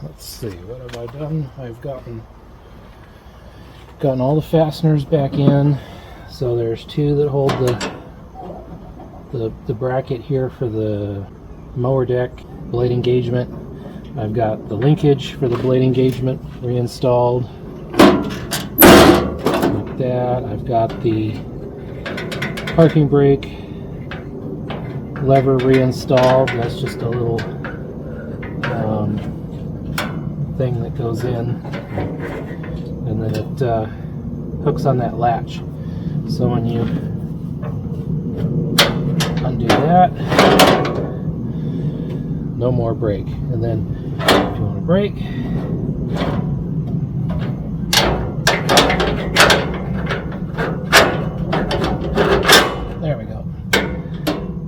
let's see, what have I done? I've gotten all the fasteners back in. So there's two that hold the bracket here for the mower deck blade engagement. I've got the linkage for the blade engagement reinstalled. Like that. I've got the parking brake lever reinstalled. That's just a little thing that goes in, and then it hooks on that latch. So when you undo that, no more brake. And then if you want to brake, there we go.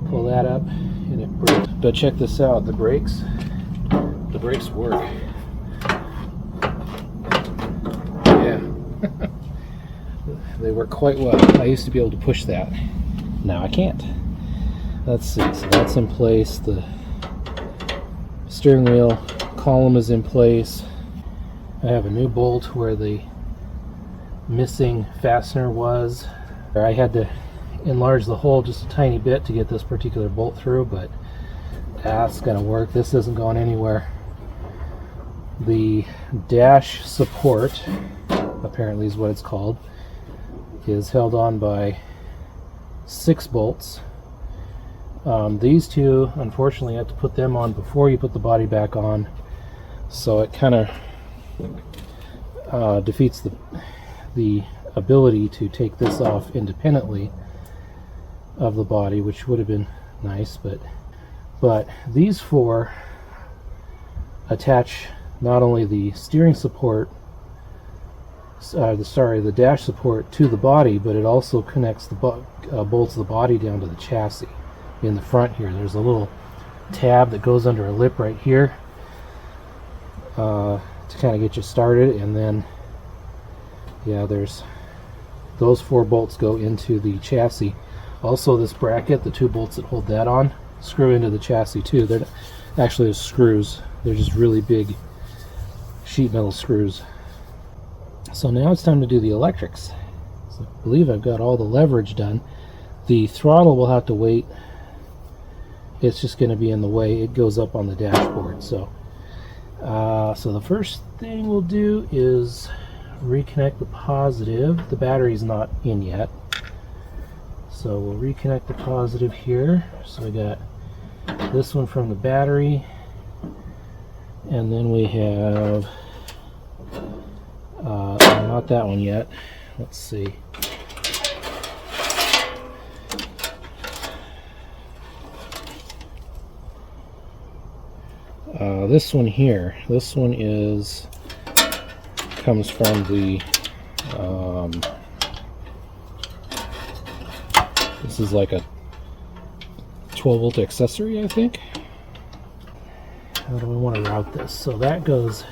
Pull that up and it brakes. But check this out, the brakes work. Yeah. They work quite well. I used to be able to push that. Now I can't. Let's see, so that's in place. The steering wheel column is in place. I have a new bolt where the missing fastener was. I had to enlarge the hole just a tiny bit to get this particular bolt through, but that's gonna work. This isn't going anywhere. The dash support, apparently is what it's called, is held on by 6 bolts. These two, unfortunately, I have to put them on before you put the body back on, so it kind of defeats the ability to take this off independently of the body, which would have been nice. But these 4 attach not only the steering support, the dash support to the body, but it also connects the bolts the body down to the chassis. In the front here, there's a little tab that goes under a lip right here to kind of get you started, and then yeah, there's those 4 bolts go into the chassis. Also, this bracket, the 2 bolts that hold that on, screw into the chassis too. They're actually screws. They're just really big sheet metal screws. So now it's time to do the electrics. So I believe I've got all the leverage done. The throttle will have to wait. It's just going to be in the way. It goes up on the dashboard. So the first thing we'll do is reconnect the positive. The battery's not in yet, so we'll reconnect the positive here. So we got this one from the battery, and then we have not that one yet. Let's see. This one here. This one comes from the. This is like a 12-volt accessory, I think. How do we want to route this? So that goes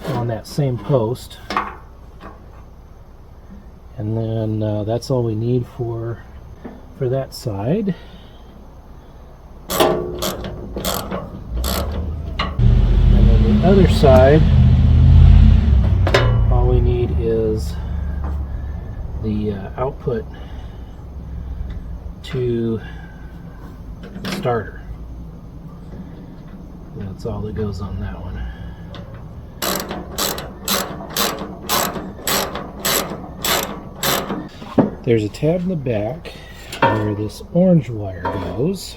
on that same post, and then that's all we need for that side. And then the other side, all we need is the output to the starter. That's all that goes on that one. There's a tab in the back where this orange wire goes.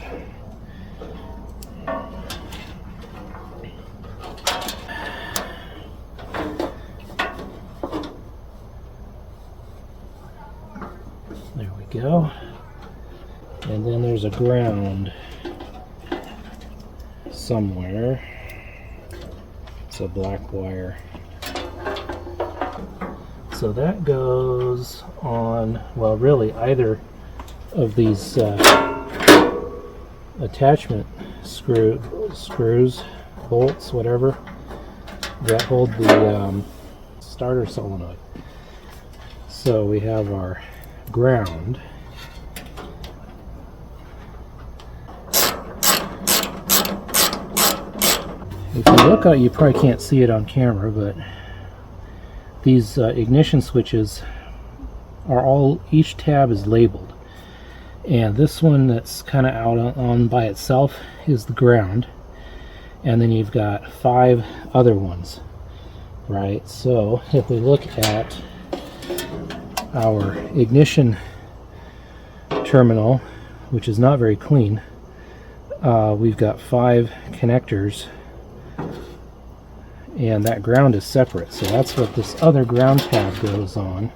There we go. And then there's a ground somewhere. It's a black wire. So that goes on, well, really either of these attachment screws, bolts, whatever, that hold the starter solenoid. So we have our ground. If you look out, you probably can't see it on camera, but these ignition switches are all, each tab is labeled. And this one that's kind of out on by itself is the ground. And then you've got 5 other ones, right? So if we look at our ignition terminal, which is not very clean, we've got 5 connectors, and that ground is separate. So that's what this other ground tab goes on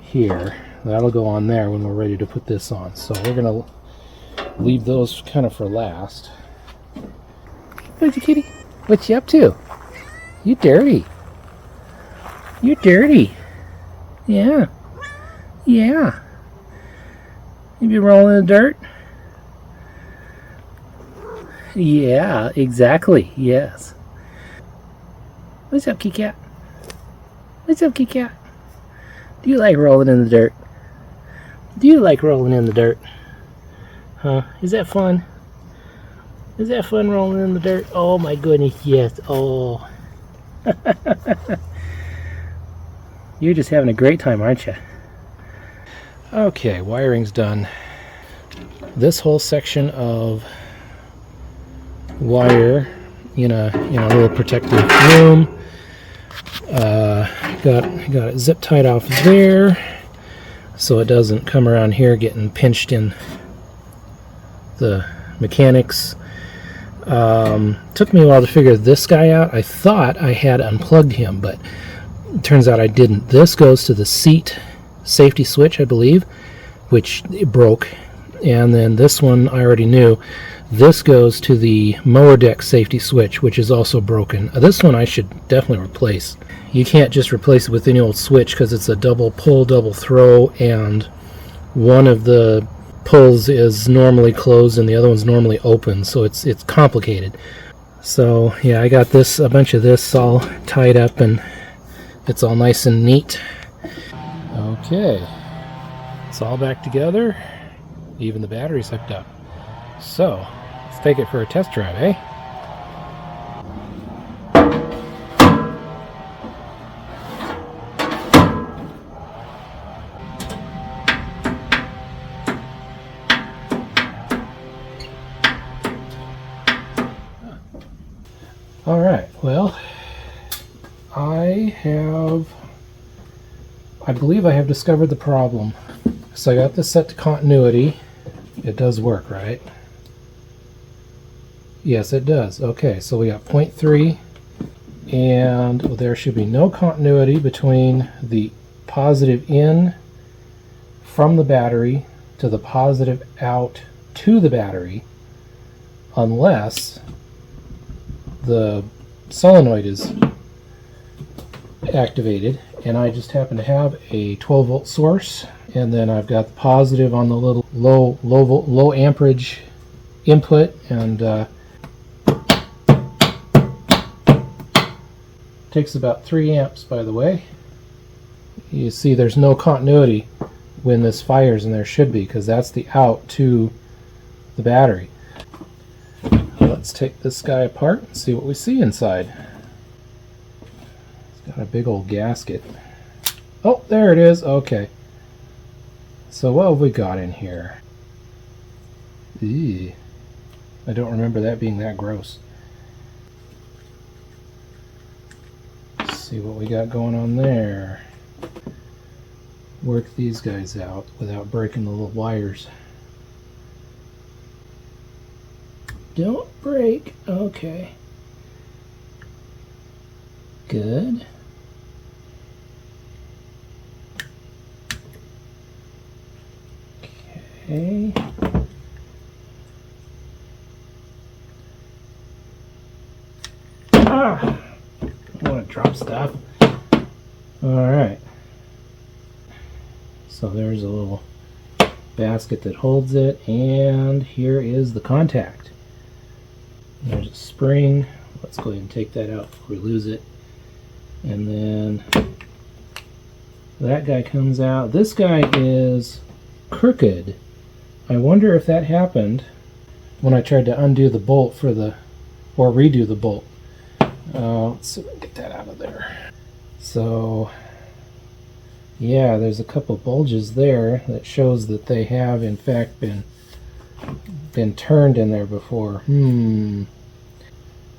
here. That'll go on there when we're ready to put this on. So we're gonna leave those kind of for last. What's you, kitty? What you up to? You dirty. You dirty. Yeah. Yeah. You be rolling in the dirt? Yeah, exactly. Yes. What's up, kitty cat? What's up, kitty cat? Do you like rolling in the dirt? Do you like rolling in the dirt? Huh? Is that fun? Is that fun rolling in the dirt? Oh my goodness, yes. Oh. You're just having a great time, aren't you? Okay, wiring's done. This whole section of wire in a little protective room. Got it zip tied off there, so it doesn't come around here getting pinched in the mechanics. Took me a while to figure this guy out. I thought I had unplugged him, but it turns out I didn't. This goes to the seat safety switch, I believe, which it broke. And then this one I already knew. This goes to the mower deck safety switch, which is also broken. This one I should definitely replace. You can't just replace it with any old switch because it's a double pull, double throw, and one of the pulls is normally closed and the other one's normally open, so it's complicated. So yeah, I got a bunch of this all tied up and it's all nice and neat. Okay, it's all back together. Even the battery's hooked up. So let's take it for a test drive, eh? Alright, well, I believe I have discovered the problem. So I got this set to continuity. It does work, right? Yes, it does. Okay, so we got 0.3, and there should be no continuity between the positive in from the battery to the positive out to the battery unless the solenoid is activated, and I just happen to have a 12 volt source, and then I've got the positive on the little low amperage input, and takes about 3 amps, by the way. You see there's no continuity when this fires, and there should be, because that's the out to the battery. Let's take this guy apart and see what we see inside. It's got a big old gasket. Oh, there it is. Okay. So what have we got in here? Eee. I don't remember that being that gross. Let's see what we got going on there. Work these guys out without breaking the little wires. Don't break. Okay. Good. Okay. Ah! I don't want to drop stuff. Alright. So there's a little basket that holds it, and here is the contact. There's a spring. Let's go ahead and take that out before we lose it. And then that guy comes out. This guy is crooked. I wonder if that happened when I tried to undo the bolt for the or redo the bolt. Let's see if we can get that out of there. So yeah, there's a couple bulges there that shows that they have in fact been turned in there before.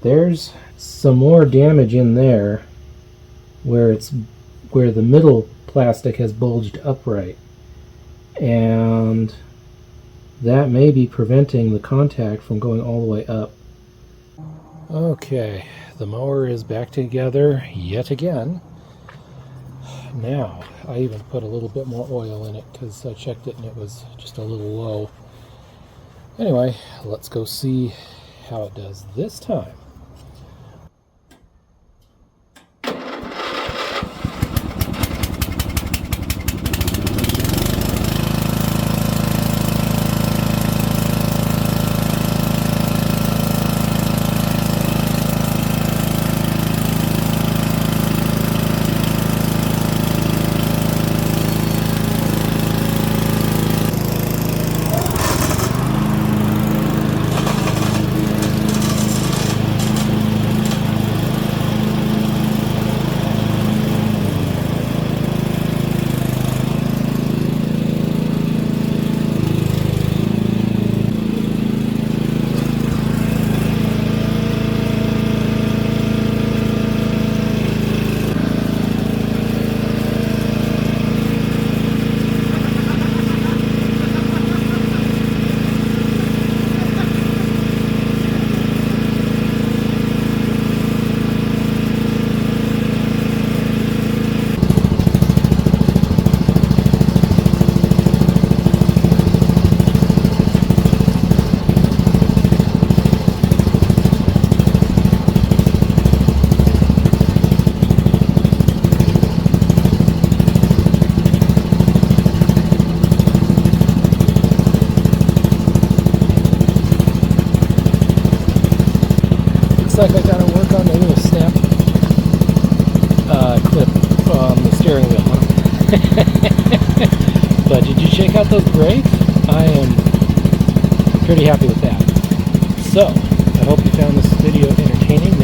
There's some more damage in there where the middle plastic has bulged upright, and that may be preventing the contact from going all the way up. Okay, the mower is back together yet again. Now, I even put a little bit more oil in it because I checked it and it was just a little low. Anyway, let's go see how it does this time. Like I gotta work on the little snap clip on the steering wheel, huh? But did you check out those brakes? I am pretty happy with that. So, I hope you found this video entertaining.